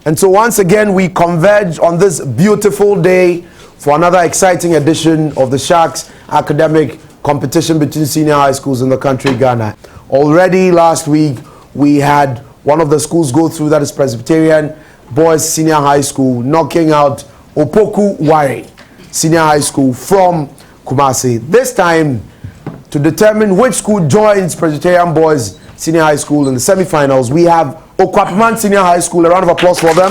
And so once again, we converge on this beautiful day for another exciting edition of the Sharks academic competition between senior high schools in the country, Ghana. Already last week, we had one of the schools go through, that is Presbyterian Boys Senior High School, knocking out Okuapemman Senior High School from Kumasi. This time, to determine which school joins Presbyterian Boys Senior High School in the semi-finals, we have Okuapemman Senior High School. A round of applause for them.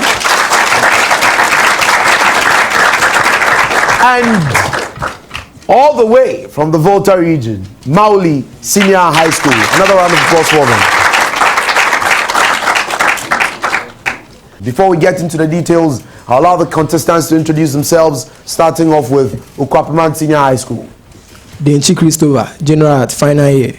And all the way from the Volta region, Mawuli Senior High School. Another round of applause for them. Before we get into the details, I'll allow the contestants to introduce themselves, starting off with Okuapemman Senior High School. Denchi Christopher, General Art, final year.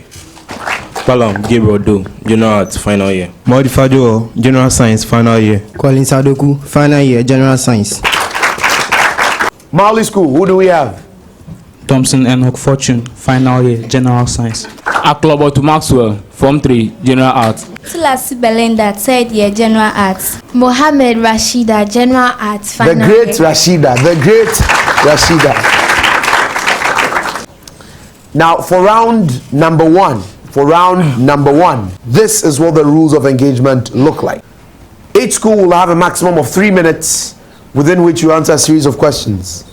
Palam Gabriel Do, General Art, final year. Modi Fajo, General Science, final year. Colin Sadoku, final year, General Science. Mawuli School, who do we have? Thompson Enoch Fortune, final year, General Science. Aklobo Maxwell, Form 3, General Arts. Tulasi Belinda, third year, General Arts. Mohammed Rashida, General Arts, final The great year. Rashida, the great Rashida. Now, for round number one, this is what the rules of engagement look like. Each school will have a maximum of 3 minutes within which you answer a series of questions.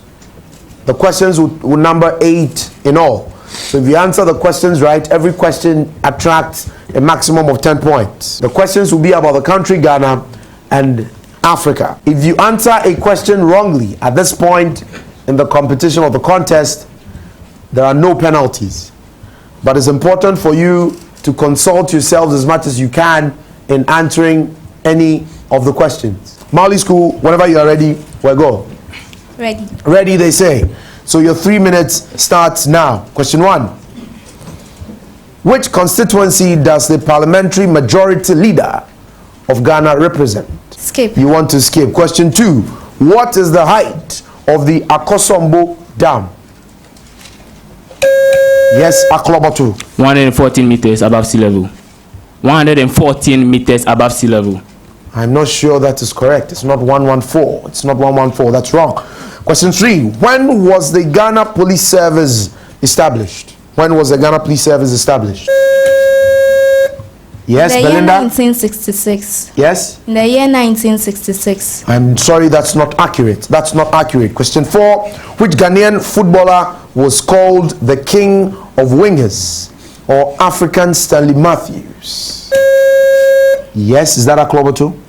The questions will number 8 in all. So if you answer the questions right, every question attracts a maximum of 10 points. The questions will be about the country Ghana and Africa. If you answer a question wrongly at this point in the competition or the contest, there are no penalties. But it's important for you to consult yourselves as much as you can in answering any of the questions. Mawuli School, whenever you are ready, we'll go. Ready. Ready, they say. So your 3 minutes starts now. Question 1. Which constituency does the parliamentary majority leader of Ghana represent? Skip. You want to skip. Question 2. What is the height of the Akosombo Dam? Yes, Aklobo 114 meters above sea level. 114 meters above sea level. I'm not sure that is correct. It's not 114. It's not 114. That's wrong. Question 3. When was the Ghana Police Service established? When was the Ghana Police Service established? Yes, The Belinda? year 1966. Yes? In the year 1966. I'm sorry, that's not accurate. That's not accurate. Question 4. Which Ghanaian footballer was called the King of Wingers or African Stanley Matthews? Yes, is that a club or two?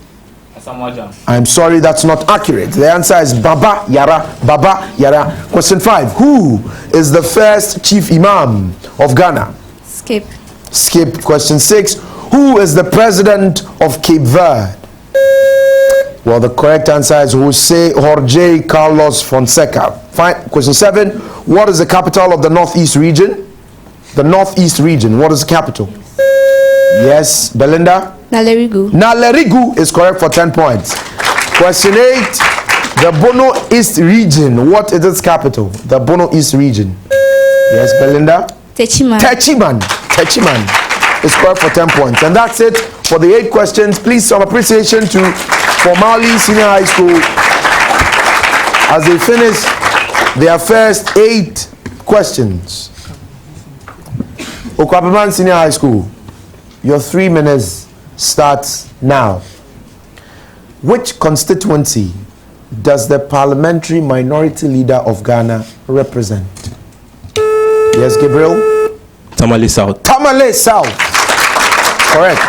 I'm sorry, that's not accurate. The answer is Baba Yara. Baba Yara. Question 5. Who is the first chief imam of Ghana? Skip. Skip. Question 6. Who is the president of Cape Verde? Well, the correct answer is Jorge Carlos Fonseca. Fine. Question 7. What is the capital of the Northeast region? The Northeast region. What is the capital? Yes, Belinda? Nalerigu. Nalerigu is correct for 10 points. Question 8. The Bono East region. What is its capital? The Bono East region. Yes, Belinda? Techiman. Techiman is correct for 10 points. And that's it for the 8 questions. Please, some appreciation for Mawuli Senior High School as they finish their first 8 questions. Okuapemman Senior High School, your 3 minutes starts now. Which constituency does the parliamentary minority leader of Ghana represent? Yes, Gabriel? Tamale South. Tamale South. Correct.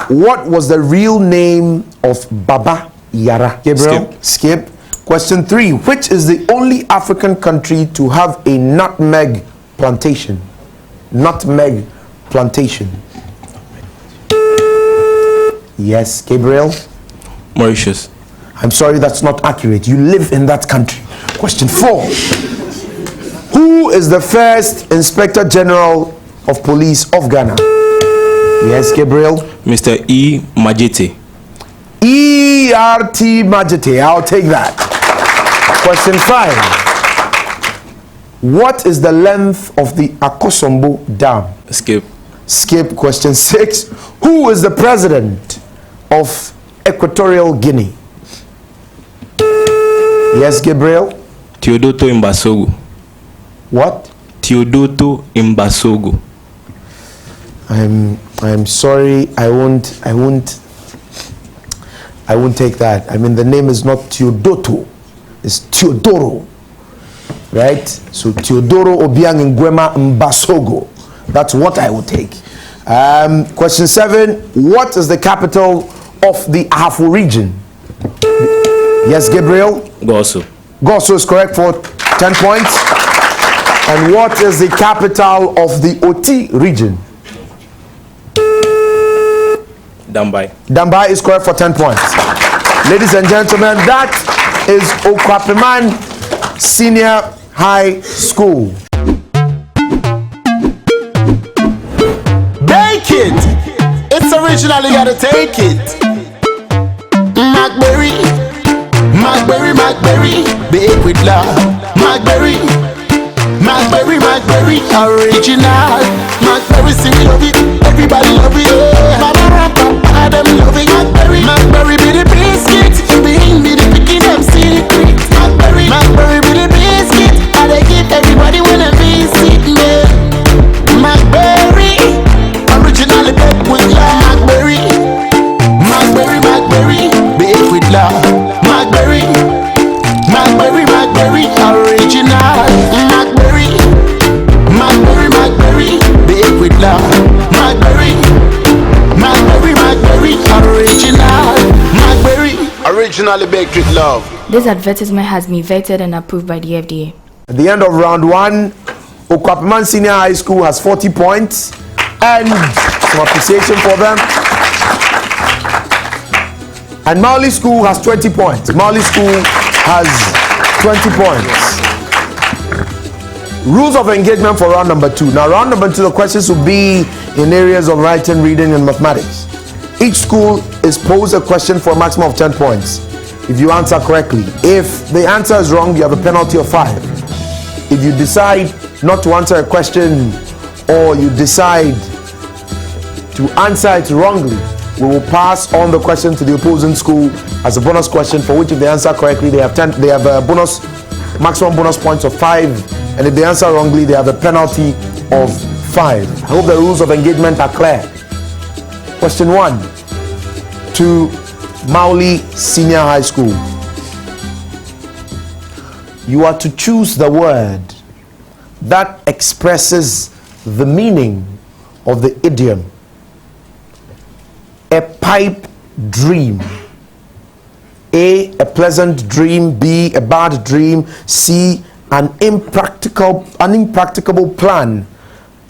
What was the real name of Baba Yara? Gabriel? Skip. Question 3. Which is the only African country to have a nutmeg plantation? Nutmeg plantation. Yes, Gabriel? Mauritius. I'm sorry, that's not accurate. You live in that country. Question 4. Who is the first Inspector General of Police of Ghana? Yes, Gabriel? Mr. E. Majete. E.R.T. Majete. I'll take that. Question 5. What is the length of the Akosombo Dam? Skip. Skip. Question 6. Who is the president of Equatorial Guinea? Yes, Gabriel? Teodoto Imbasogo. What? Teodoto Imbasogo. I'm sorry, I won't take that. I mean, the name is not Teodoto, it's Teodoro, right? So Teodoro Obiang Nguema Mbasogo. That's what I would take. Question 7. What is the capital of the Ahafo region? Yes, Gabriel? Goso. Goso is correct for 10 points. And what is the capital of the Oti region? Dambai. Dambai is correct for 10 points. Ladies and gentlemen, that is Okuapemman Senior High School. Bake it! It's original, you gotta take it. Macberry, Macberry, Macberry, bake with love. Macberry, Macberry, Macberry, original. Macberry, see we love it, everybody love it. Mama, papa, them love it. Macberry, Macberry be the biscuit, being be the picking them secret. Macberry, Macberry be the biscuit, and they give everybody when they visit me. Macberry, originally baked with love. Macberry, Macberry, Macberry, baked with love. Macberry, Macberry, Macberry, original. Macberry, Macberry, Macberry, baked with love. Macberry, Macberry, Macberry, original. Macberry, originally baked with love. This advertisement has been vetted and approved by the FDA. At the end of round 1, Okuapemman Senior High School has 40 points and some appreciation for them. And Mawuli School has 20 points. Mawuli School has 20 points. Rules of engagement for round number 2. Now, round number 2, the questions will be in areas of writing, reading, and mathematics. Each school is posed a question for a maximum of 10 points if you answer correctly. If the answer is wrong, you have a penalty of 5. If you decide not to answer a question or you decide to answer it wrongly, we will pass on the question to the opposing school as a bonus question, for which if they answer correctly they have a bonus, maximum bonus points of 5, and if they answer wrongly they have a penalty of 5. I hope the rules of engagement are clear. Question 1 to Mawuli Senior High School. You are to choose the word that expresses the meaning of the idiom. A pipe dream. A pleasant dream. B, a bad dream. C, an impracticable plan.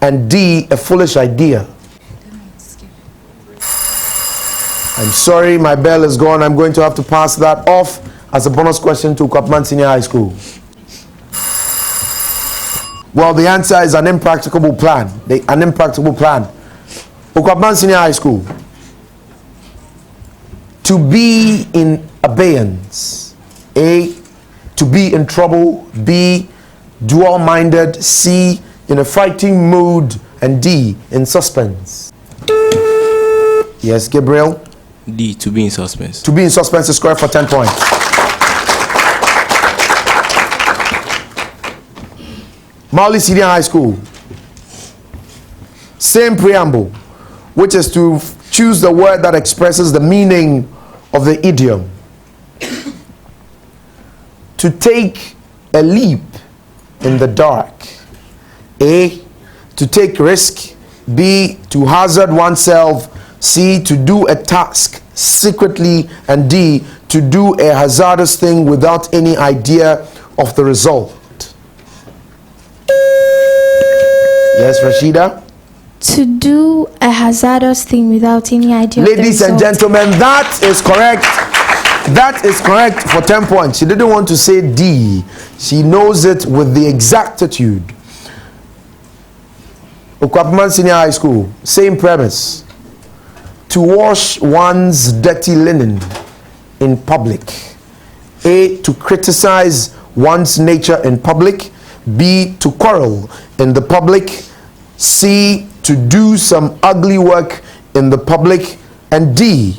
And D, a foolish idea. I'm sorry, my bell is gone. I'm going to have to pass that off as a bonus question to Okuapemman Senior High School. Well, the answer is an impracticable plan. An impracticable plan. Okuapemman Senior High School. To be in abeyance. A, to be in trouble. B, dual-minded. C, in a fighting mood. And D, in suspense. Yes, Gabriel? D, to be in suspense. To be in suspense is correct for 10 points. Mawuli Senior High School. Same preamble, which is to choose the word that expresses the meaning of the idiom. To take a leap in the dark. A, to take risk. B, to hazard oneself. C, to do a task secretly. And D, to do a hazardous thing without any idea of the result. Yes, Rashida? To do a hazardous thing without any idea of the Ladies and result. gentlemen, that is correct. That is correct for 10 points. She didn't want to say D. She knows it with the exactitude. Okuapemman Senior High School, same premise. To wash one's dirty linen in public. A, to criticize one's nature in public. B, to quarrel in the public. C, to do some ugly work in the public. And D,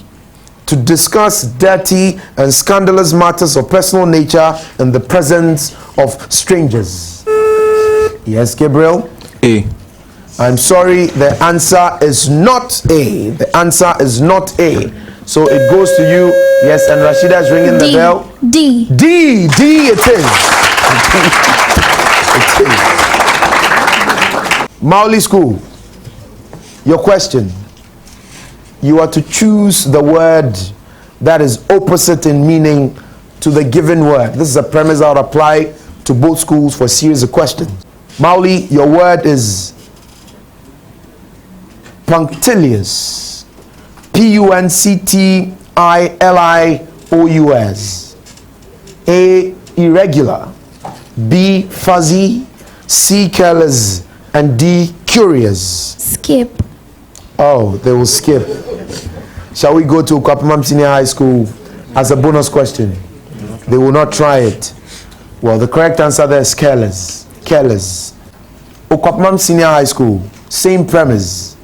to discuss dirty and scandalous matters of personal nature in the presence of strangers? Yes, Gabriel? A. I'm sorry, the answer is not A. The answer is not A. So it goes to you. Yes, and Rashida is ringing the bell. D. D it is. It is. Mawuli School, your question. You are to choose the word that is opposite in meaning to the given word. This is a premise I would apply to both schools for a series of questions. Mawuli, your word is punctilious. Punctilious. A, irregular. B, fuzzy. C, careless. And D, curious. Skip. Oh, they will skip. Shall we go to Okuapemman Senior High School as a bonus question? They will not try it. Well, the correct answer there is careless. Careless. Okuapemman Senior High School, same premise,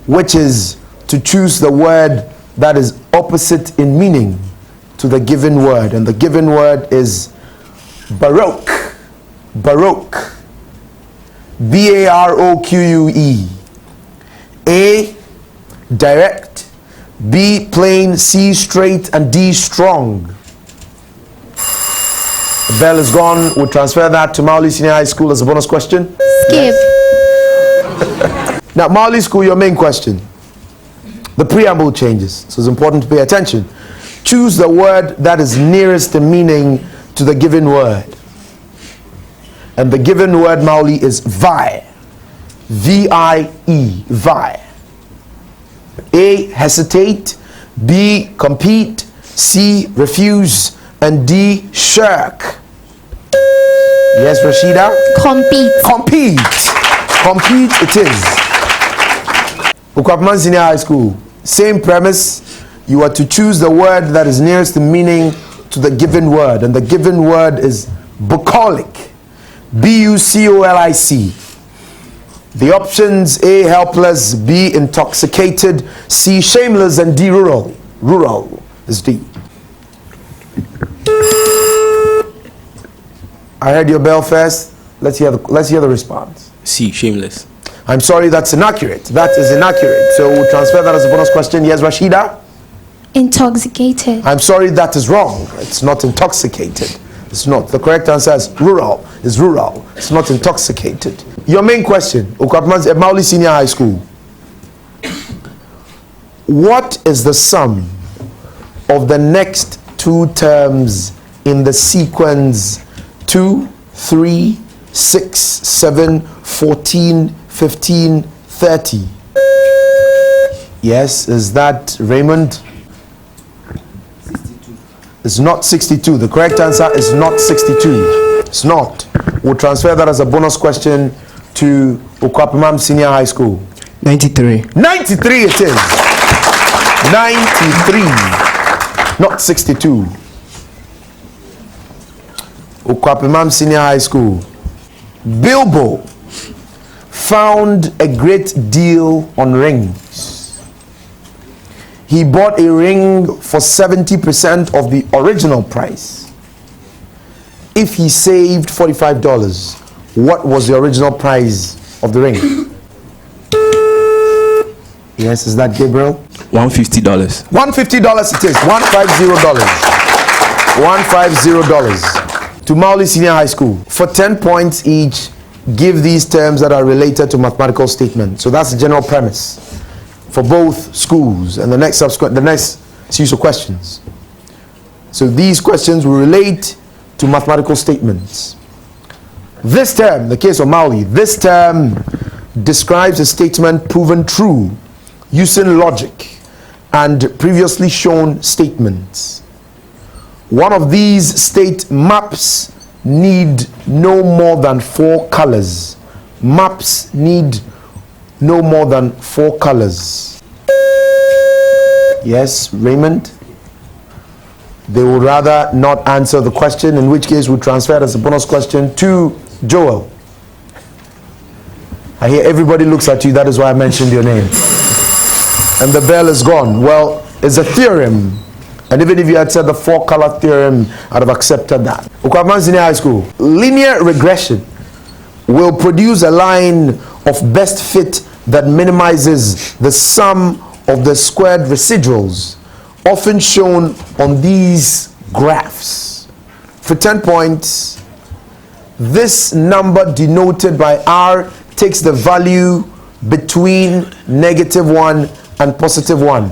which is to choose the word that is opposite in meaning to the given word. And the given word is baroque. Baroque. B-A-R-O-Q-U-E. A, direct. B, plain. C, straight. And D, strong. The bell is gone. We'll transfer that to Mawuli Senior High School as a bonus question. Skip. Now, Mawuli School, your main question. The preamble changes, so it's important to pay attention. Choose the word that is nearest in meaning to the given word. And the given word, Mawuli, is vie. V-I-E, vie. A, hesitate. B, compete. C, refuse. And D, shirk. Yes, Rashida? Compete. Compete. Compete it is. Okuapemman Senior High School, same premise. You are to choose the word that is nearest in meaning to the given word. And the given word is bucolic. B-U-C-O-L-I-C. The options: A, helpless. B, intoxicated. C, shameless. And D, rural. Rural is D. I heard your bell first. Let's hear the response. C. Shameless. I'm sorry, that's inaccurate. That is inaccurate. So we'll transfer that as a bonus question. Yes, Rashida? Intoxicated. I'm sorry, that is wrong. It's not intoxicated. It's not. The correct answer is rural. It's rural. It's not intoxicated. Your main question, Okuapemman Mawuli Senior High School. What is the sum of the next two terms in the sequence 2, 3, 6, 7, 14, 15, 30? Yes, is that Raymond? 62. It's not 62. The correct answer is not 62. It's not. We'll transfer that as a bonus question to Okuapemman Senior High School. 93. 93 it is. 93. Not 62. Okuapemman Senior High School. Bilbo found a great deal on rings. He bought a ring for 70% of the original price. If he saved $45, what was the original price of the ring? Yes, is that Gabriel? $150. $150 it is. $150. $150. To Mawuli Senior High School. For 10 points each, give these terms that are related to mathematical statements. So that's the general premise for both schools and the next series of questions. So these questions will relate to mathematical statements. This term, the case of Mawuli, this term describes a statement proven true using logic and previously shown statements. One of these state maps need no more than 4 colors. Maps need no more than 4 colors. Yes, Raymond? They would rather not answer the question, in which case we'll transfer it as a bonus question to Joel. I hear everybody looks at you, that is why I mentioned your name. And the bell is gone. Well, is a theorem. And even if you had said the 4-color theorem, I'd have accepted that. Okuapemman Senior High School. Linear regression will produce a line of best fit that minimizes the sum of the squared residuals, often shown on these graphs. For 10 points, this number denoted by R takes the value between -1 and +1.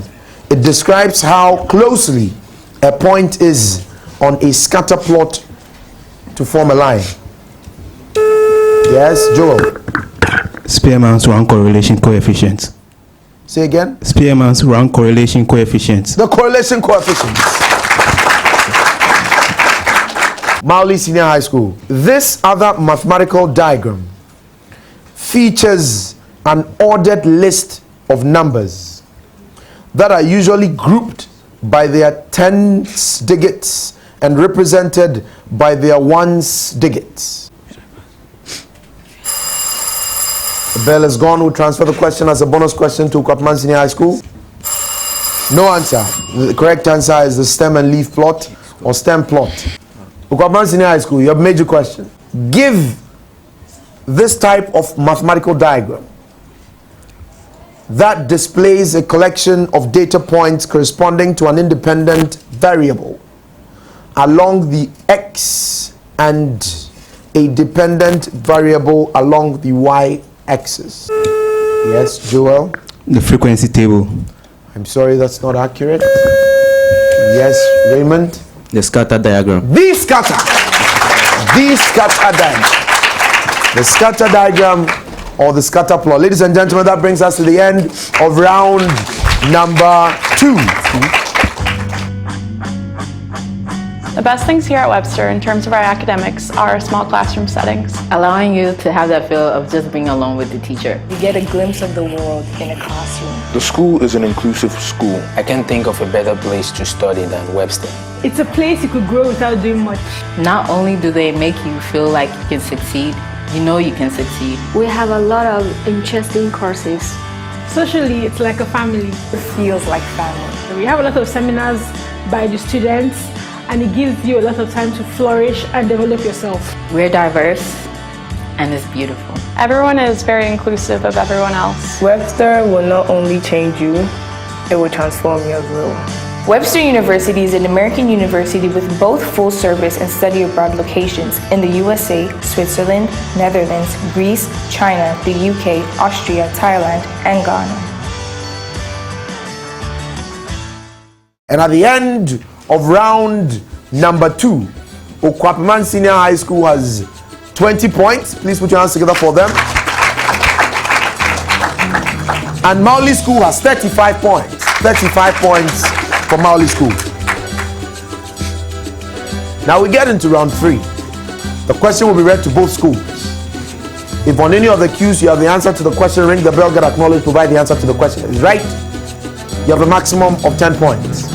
It describes how closely a point is on a scatter plot to form a line. Yes, Joel. Spearman's rank correlation coefficient. Say again. Spearman's rank correlation coefficient. The correlation coefficients. Mawuli Senior High School. This other mathematical diagram features an ordered list of numbers that are usually grouped by their tens digits and represented by their ones digits. The bell is gone. We'll transfer the question as a bonus question to Okuapemman Senior High School. No answer. The correct answer is the stem and leaf plot or stem plot. Okuapemman Senior High School, you have major question. Give this type of mathematical diagram that displays a collection of data points corresponding to an independent variable along the x and a dependent variable along the y-axis. Yes, Joel? The frequency table. I'm sorry, that's not accurate. Yes, Raymond? The scatter diagram. The scatter diagram. The scatter diagram or the scatter plot. Ladies and gentlemen, that brings us to the end of round number 2. The best things here at Webster in terms of our academics are small classroom settings. Allowing you to have that feel of just being alone with the teacher. You get a glimpse of the world in a classroom. The school is an inclusive school. I can't think of a better place to study than Webster. It's a place you could grow without doing much. Not only do they make you feel like you can succeed, you know you can succeed. We have a lot of interesting courses. Socially, it's like a family. It feels like family. We have a lot of seminars by the students, and it gives you a lot of time to flourish and develop yourself. We're diverse, and it's beautiful. Everyone is very inclusive of everyone else. Webster will not only change you, it will transform you as well. Webster University is an American university with both full service and study abroad locations in the USA, Switzerland, Netherlands, Greece, China, the UK, Austria, Thailand, and Ghana. And at the end of round number 2, Okuapemman Senior High School has 20 points. Please put your hands together for them. And Mawuli School has 35 points. 35 points for Mawuli School. Now we get into round 3. The question will be read to both schools. If on any of the cues you have the answer to the question, ring the bell, get acknowledged, provide the answer to the question. Is right? You have a maximum of 10 points.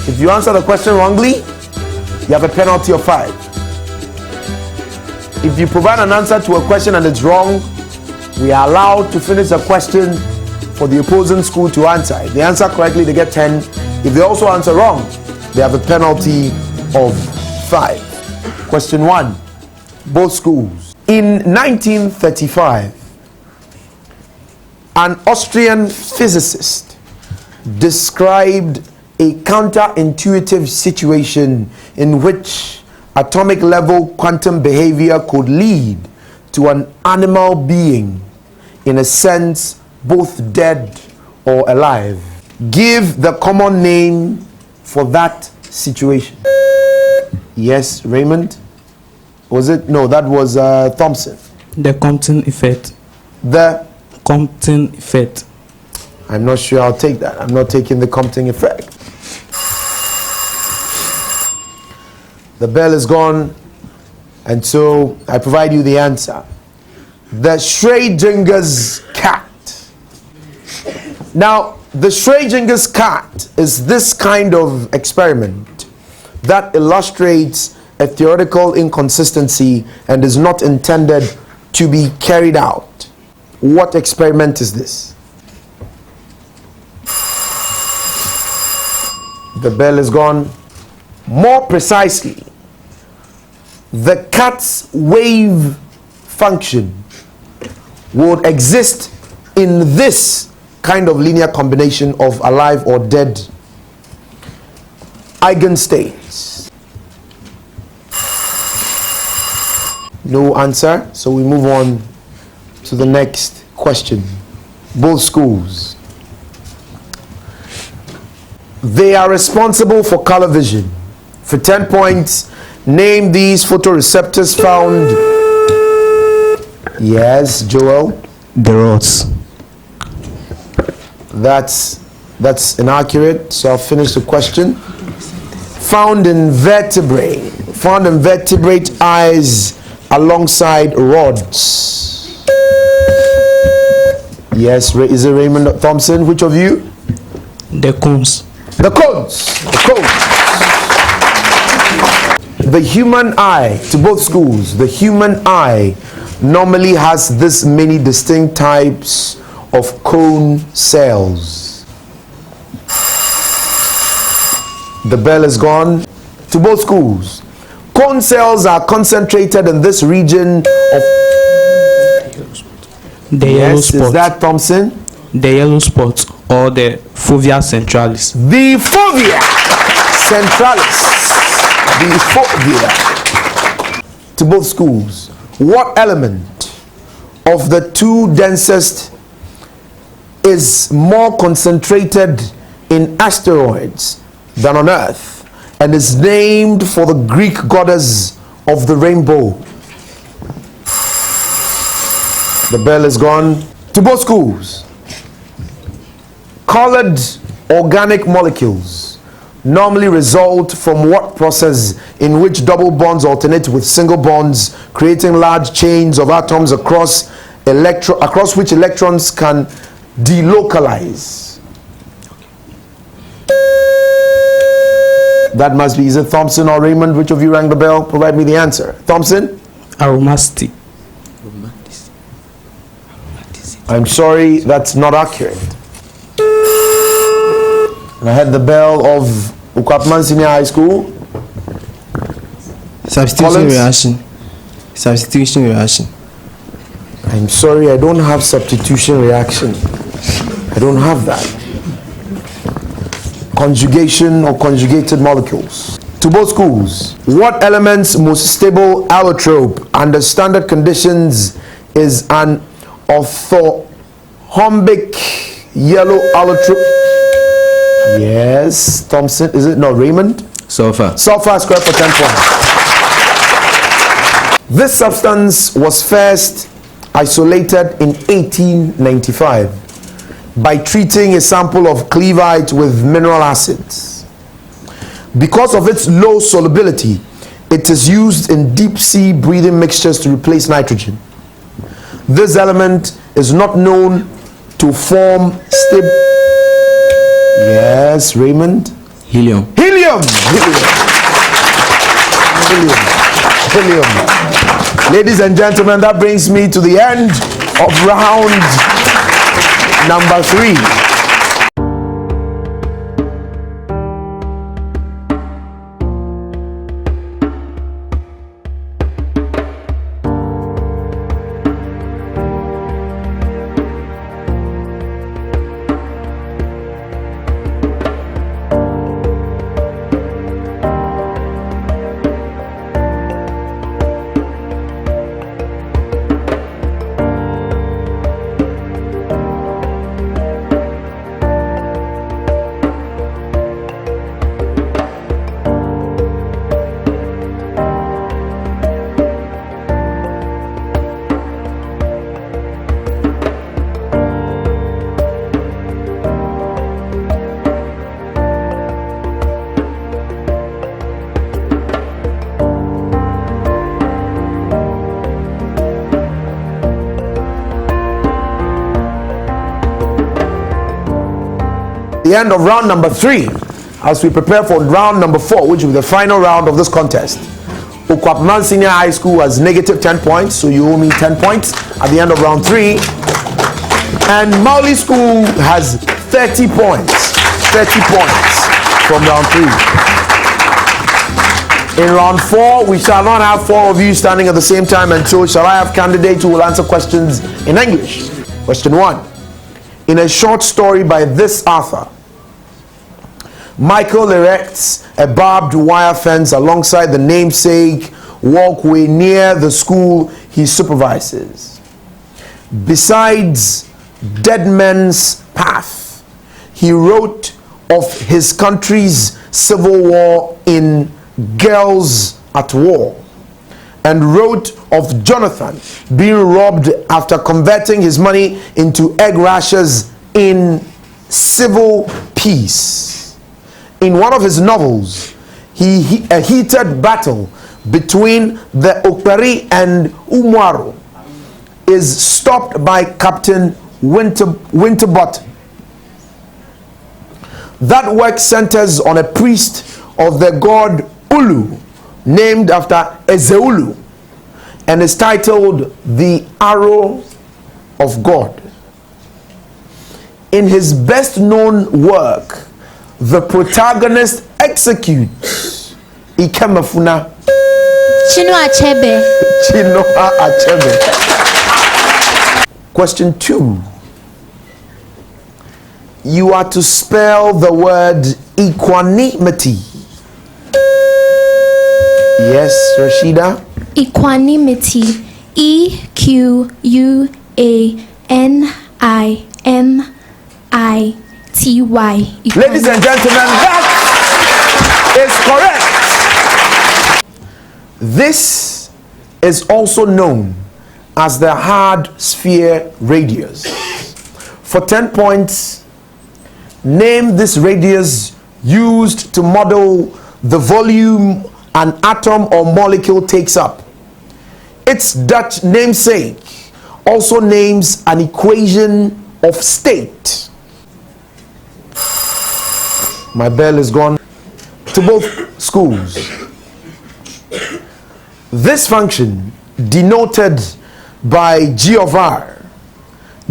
If you answer the question wrongly, you have a penalty of 5. If you provide an answer to a question and it's wrong, we are allowed to finish the question for the opposing school to answer. If they answer correctly, they get 10. If they also answer wrong, they have a penalty of 5. Question 1. Both schools. In 1935, an Austrian physicist described a counterintuitive situation in which atomic level quantum behavior could lead to an animal being, in a sense, both dead or alive. Give the common name for that situation. Yes, Raymond? Was it? No, that was Thompson. The Compton effect. The Compton effect. I'm not sure I'll take that. I'm not taking the Compton effect. The bell is gone, and so I provide you the answer. The Schrodinger's cat. Now, the Schrodinger's cat is this kind of experiment that illustrates a theoretical inconsistency and is not intended to be carried out. What experiment is this? The bell is gone. More precisely, the cat's wave function would exist in this kind of linear combination of alive or dead eigenstates. No answer, so we move on to the next question. Both schools. They are responsible for color vision. For 10 points, name these photoreceptors found. Yes, Joel. The rods. That's inaccurate, so I'll finish the question. Found in vertebrae. Found in vertebrate eyes alongside rods. Yes, is it Raymond Thompson? Which of you? The cones. The cones. The cones. The human eye, to both schools, the human eye normally has this many distinct types of cone cells. The bell is gone. To both schools, cone cells are concentrated in this region of the yellow spot. Is that Thompson? The yellow spot or the fovea centralis. The fovea centralis. The fovea. To both schools, what element of the two densest is more concentrated in asteroids than on Earth and is named for the Greek goddess of the rainbow? The bell is gone. To both schools, colored organic molecules normally result from what process in which double bonds alternate with single bonds, creating large chains of atoms across which electrons can delocalize? That must be, is it Thompson or Raymond? Which of you rang the bell? Provide me the answer. Thompson? Aromaticity. I'm sorry, that's not accurate. And I had the bell of Okuapemman Senior High School. Substitution reaction. Substitution reaction. I'm sorry, I don't have substitution reaction. I don't have that. Conjugation or conjugated molecules. To both schools, what element's most stable allotrope under standard conditions is an orthorhombic yellow allotrope? Yes, Thompson. Is it? No, Raymond? Sulfur. Sulfur squared for 10 points. This substance was first isolated in 1895 by treating a sample of cleveite with mineral acids. Because of its low solubility, it is used in deep sea breathing mixtures to replace nitrogen. This element is not known to form stable. Yes, Raymond? Helium. Helium! Helium. Ladies and gentlemen, that brings me to the end of round number 3. The end of round number 3 as we prepare for round number 4, which will be the final round of this contest. Okuapemman Senior High School has negative 10 points, so you owe me 10 points at the end of round 3. And Mawuli School has 30 points. 30 points. from round 3. In round 4, we shall not have 4 of you standing at the same time, and so shall I have candidates who will answer questions in English. Question 1. In a short story by this author, Michael erects a barbed wire fence alongside the namesake walkway near the school he supervises. Besides Dead Men's Path, he wrote of his country's civil war in Girls at War, and wrote of Jonathan being robbed after converting his money into egg rashers in Civil Peace. In one of his novels, a heated battle between the Okperi and Umwaro is stopped by Captain Winterbottom. That work centers on a priest of the god Ulu, named after Ezeulu, and is titled The Arrow of God. In his best known work, the protagonist executes Ikemefuna Chinua Achebe. Chinua Achebe. Question 2. You are to spell the word equanimity. Yes, Rashida? Equanimity. EQUANIMITY. Ladies and gentlemen, that is correct. This is also known as the hard sphere radius. For 10 points, name this radius used to model the volume an atom or molecule takes up. Its Dutch namesake also names an equation of state. My bell is gone. To both schools. This function, denoted by G of R,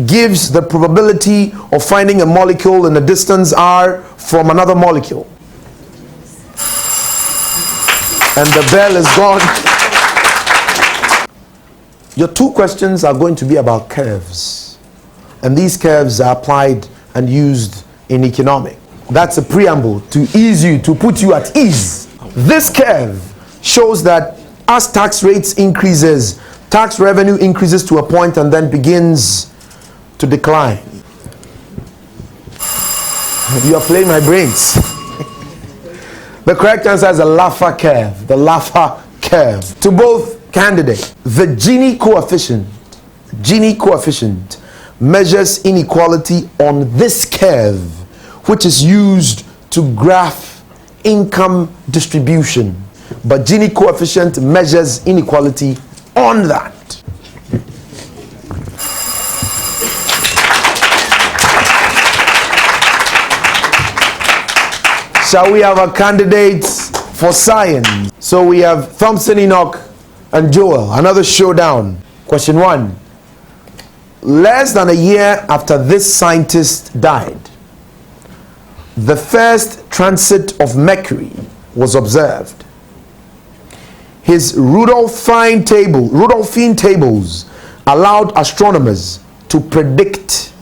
gives the probability of finding a molecule in a distance r from another molecule. And the bell is gone. Your 2 questions are going to be about curves. And these curves are applied and used in economics. That's a preamble to ease you, to put you at ease. This curve shows that as tax rates increases, tax revenue increases to a point and then begins to decline. You are playing my brains. The correct answer is the Laffer curve. The Laffer curve. To both candidates, the Gini coefficient measures inequality on this curve, which is used to graph income distribution. But Gini coefficient measures inequality on that. Shall we have our candidates for science? So we have Thompson, Enoch, and Joel. Another showdown. Question 1. Less than a year after this scientist died, the first transit of Mercury was observed. His Rudolphine tables allowed astronomers to predict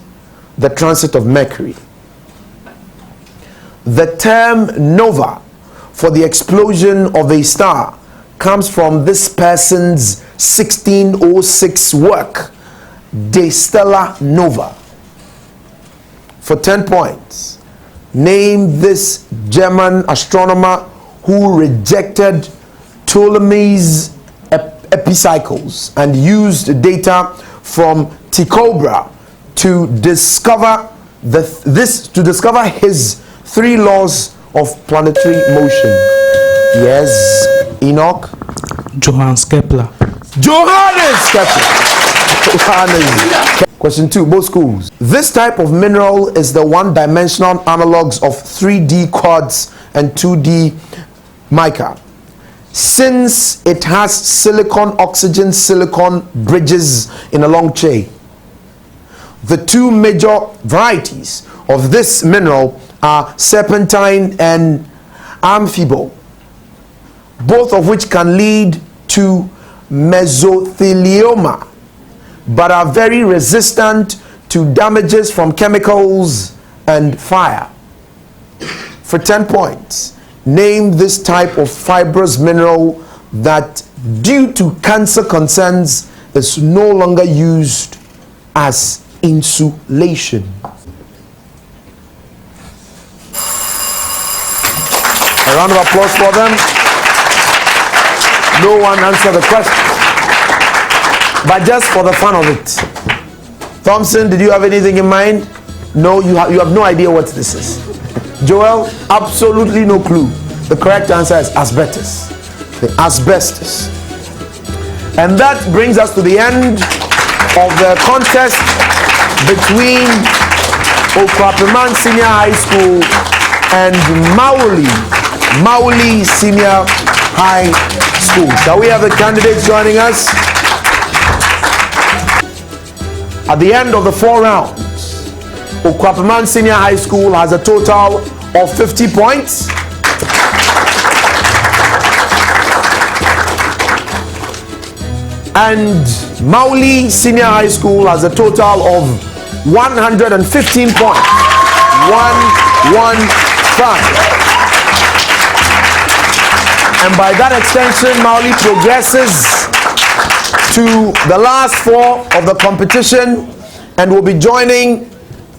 the transit of Mercury. The term nova for the explosion of a star comes from this person's 1606 work, De Stella Nova. For 10 points, name this German astronomer who rejected Ptolemy's epicycles and used data from Tycho to discover his 3 laws of planetary motion. Yes, Enoch? Johannes Kepler. Johannes Kepler. Question 2, both schools. This type of mineral is the one-dimensional analogues of 3D quartz and 2D mica. Since it has silicon-oxygen-silicon bridges in a long chain. The 2 major varieties of this mineral are serpentine and amphibo, both of which can lead to mesothelioma, but are very resistant to damages from chemicals and fire. For 10 points, name this type of fibrous mineral that, due to cancer concerns, is no longer used as insulation. A round of applause for them. No one answered the question, but just for the fun of it. Thompson, did you have anything in mind? No, you have no idea what this is. Joel, absolutely no clue. The correct answer is asbestos. The asbestos. And that brings us to the end of the contest between Okuapemman Senior High School and Mawuli Senior High School. Shall we have the candidates joining us? At the end of the 4 rounds, Okuapemman Senior High School has a total of 50 points. And Mawuli Senior High School has a total of 115 points. 115. And by that extension, Mawuli progresses to the last 4 of the competition and will be joining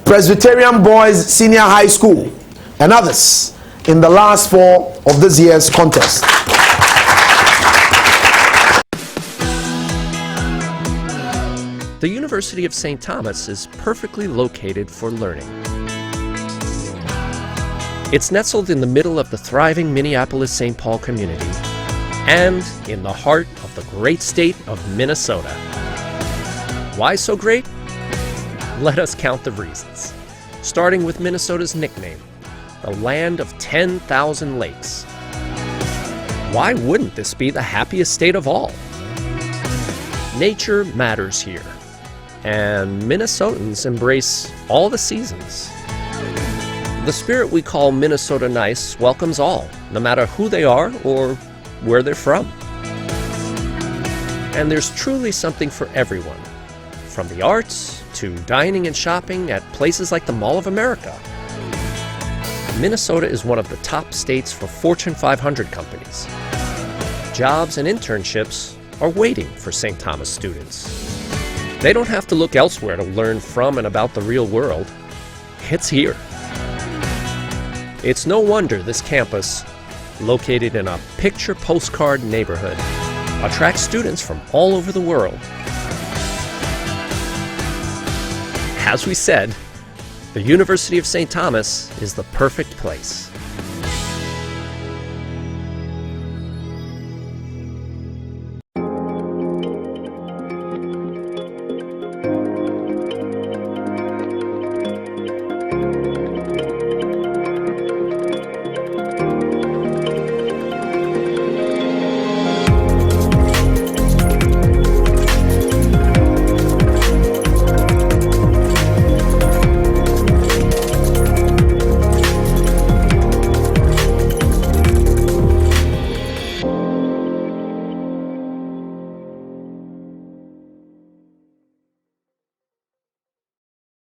Presbyterian Boys Senior High School and others in the last 4 of this year's contest. The University of St. Thomas is perfectly located for learning. It's nestled in the middle of the thriving Minneapolis-St. Paul community and in the heart of the great state of Minnesota. Why so great? Let us count the reasons, starting with Minnesota's nickname, the land of 10,000 lakes. Why wouldn't this be the happiest state of all? Nature matters here, and Minnesotans embrace all the seasons. The spirit we call Minnesota nice welcomes all, no matter who they are or where they're from. And there's truly something for everyone, from the arts to dining and shopping at places like the Mall of America. Minnesota is one of the top states for Fortune 500 companies. Jobs and internships are waiting for St. Thomas students. They don't have to look elsewhere to learn from and about the real world. It's here. It's no wonder this campus, located in a picture postcard neighborhood, attracts students from all over the world. As we said, the University of St. Thomas is the perfect place.